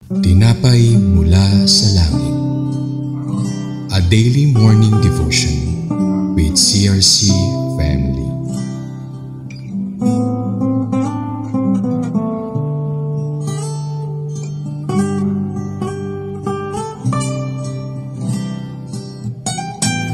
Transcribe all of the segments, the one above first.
Tinapay mula sa langit. A daily morning devotion with CRC Family.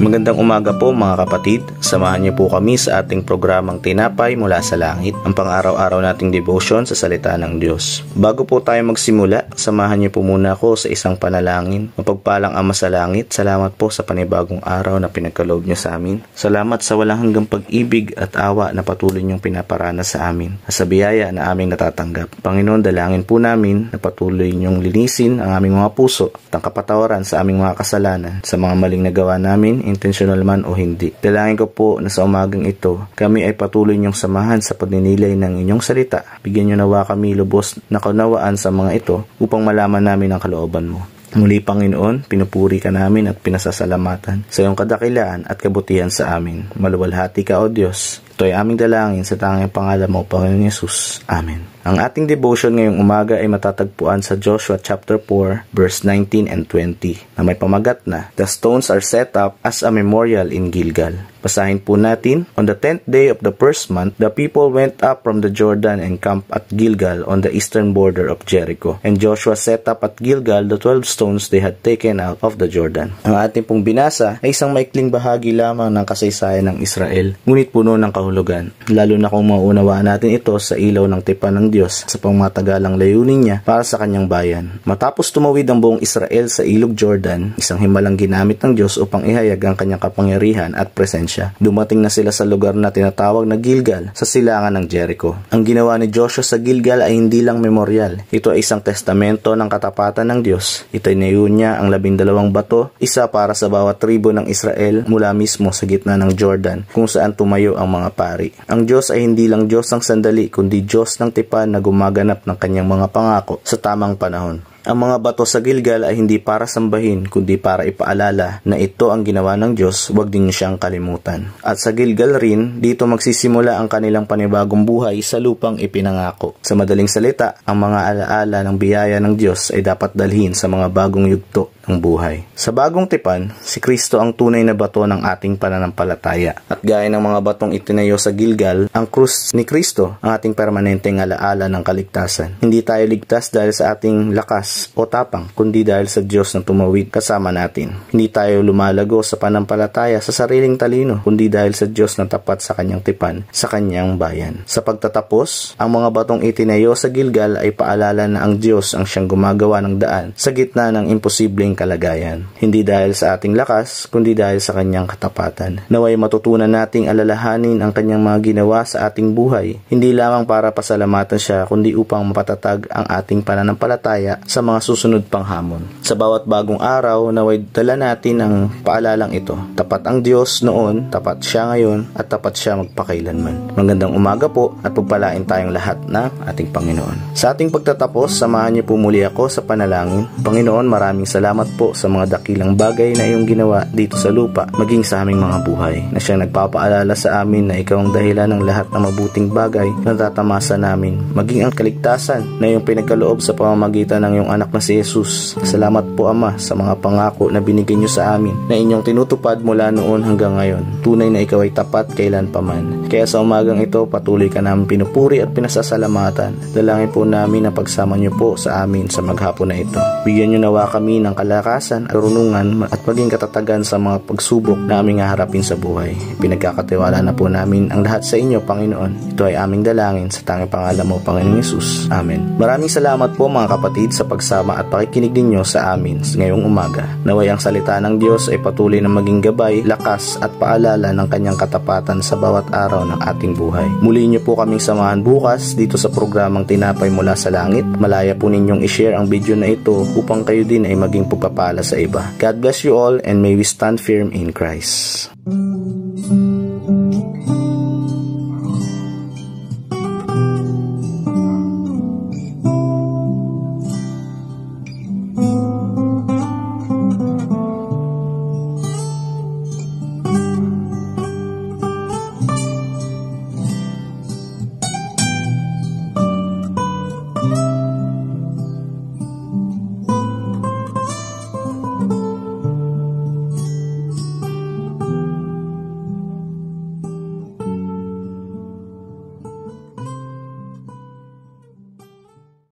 Magandang umaga po mga kapatid. Samahan niyo po kami sa ating programang Tinapay mula sa Langit, ang pang-araw-araw nating devotion sa salita ng Diyos. Bago po tayo magsimula, samahan niyo po muna ako sa isang panalangin. Mapagpalang Ama sa Langit, salamat po sa panibagong araw na pinagkaloob niyo sa amin. Salamat sa walang hanggang pag-ibig at awa na patuloy niyong pinaparana sa amin, sa biyaya na aming natatanggap. Panginoon, dalangin po namin na patuloy niyong linisin ang aming mga puso at ang kapatawaran sa aming mga kasalanan, sa mga maling nagawa namin, intentional man o hindi. Dalangin ko po na sa umagang ito, kami ay patuloy niyong samahan sa pagninilay ng inyong salita. Bigyan niyo nawa kami lubos na kaunawaan sa mga ito upang malaman namin ang kalooban mo. Muli, Panginoon, pinupuri ka namin at pinasasalamatan sa iyong kadakilaan at kabutihan sa amin. Maluwalhati ka, O Diyos. Ito ay aming dalangin sa tanging pangalan mo, Panginoon Yesus. Amen. Ang ating devotion ngayong umaga ay matatagpuan sa Joshua chapter 4, verse 19 and 20, na may pamagat na, "The stones are set up as a memorial in Gilgal." Basahin po natin, "On the 10th day of the first month, the people went up from the Jordan and camped at Gilgal on the eastern border of Jericho. And Joshua set up at Gilgal the 12 stones they had taken out of the Jordan." Ang ating pong binasa ay isang maikling bahagi lamang ng kasaysayan ng Israel, ngunit puno ng kahulugan, lalo na kung mauunawaan natin ito sa ilaw ng tipan ng Diyos sa pangmatagalang layunin niya para sa kanyang bayan. Matapos tumawid ang buong Israel sa ilog Jordan, isang himalang ginamit ng Diyos upang ihayag ang kanyang kapangyarihan at presensya. Dumating na sila sa lugar na tinatawag na Gilgal, sa silangan ng Jericho. Ang ginawa ni Joshua sa Gilgal ay hindi lang memorial. Ito ay isang testamento ng katapatan ng Diyos. Itinayo niya ang 12 bato, isa para sa bawat tribo ng Israel mula mismo sa gitna ng Jordan, kung saan tumayo ang mga pari. Ang Diyos ay hindi lang Diyos ng sandali, kundi Diyos ng tipan na gumaganap ng kanyang mga pangako sa tamang panahon. Ang mga bato sa Gilgal ay hindi para sambahin, kundi para ipaalala na ito ang ginawa ng Diyos, huwag din niyo siyang kalimutan. At sa Gilgal rin, dito magsisimula ang kanilang panibagong buhay sa lupang ipinangako. Sa madaling salita, ang mga alaala ng biyaya ng Diyos ay dapat dalhin sa mga bagong yugto ng buhay. Sa bagong tipan, si Kristo ang tunay na bato ng ating pananampalataya. At gaya ng mga batong itinayo sa Gilgal, ang krus ni Kristo ang ating permanenteng alaala ng kaligtasan. Hindi tayo ligtas dahil sa ating lakas o tapang, kundi dahil sa Diyos na tumawid kasama natin. Hindi tayo lumalago sa panampalataya sa sariling talino, kundi dahil sa Diyos na tapat sa kanyang tipan, sa kanyang bayan. Sa pagtatapos, ang mga batong itinayo sa Gilgal ay paalala na ang Diyos ang siyang gumagawa ng daan sa gitna ng imposibleng kalagayan. Hindi dahil sa ating lakas, kundi dahil sa kanyang katapatan. Naway matutunan nating alalahanin ang kanyang mga ginawa sa ating buhay, hindi lamang para pasalamatan siya, kundi upang mapatatag ang ating pananampalataya sa mga susunod pang hamon. Sa bawat bagong araw, naway dala natin ang paalalang ito. Tapat ang Diyos noon, tapat siya ngayon, at tapat siya magpakailanman. Magandang umaga po at pagpalain tayong lahat ng ating Panginoon. Sa ating pagtatapos, samahan niyo po muli ako sa panalangin. Panginoon, maraming salamat po sa mga dakilang bagay na iyong ginawa dito sa lupa, maging sa aming mga buhay, na siyang nagpapaalala sa amin na ikaw ang dahilan ng lahat ng mabuting bagay na tatamasa namin, maging ang kaligtasan na iyong pinagkaloob sa pamamagitan ng iyong anak na si Jesus. Salamat po, Ama, sa mga pangako na binigay niyo sa amin na inyong tinutupad mula noon hanggang ngayon. Tunay na ikaw ay tapat kailan paman. Kaya sa umagang ito, patuloy ka namin pinupuri at pinasasalamatan. Dalangin po namin na pagsama niyo po sa amin sa maghapon na ito. Bigyan niyo nawa kami ng kalakasan at karunungan at maging katatagan sa mga pagsubok na aming haharapin sa buhay. Pinagkakatiwala na po namin ang lahat sa inyo, Panginoon. Ito ay aming dalangin sa tanging pangalan mo, Panginoon Yesus. Amen. Maraming salamat po mga kapatid sa pagsama at pakikinig ninyo sa amin ngayong umaga. Naway ang salita ng Diyos ay patuloy na maging gabay, lakas at paalala ng kanyang katapatan sa bawat araw ng ating buhay. Muli niyo po kaming samahan bukas dito sa programang Tinapay mula sa Langit. Malaya po ninyong i-share ang video na ito upang kayo din ay maging pagpapala sa iba. God bless you all and may we stand firm in Christ.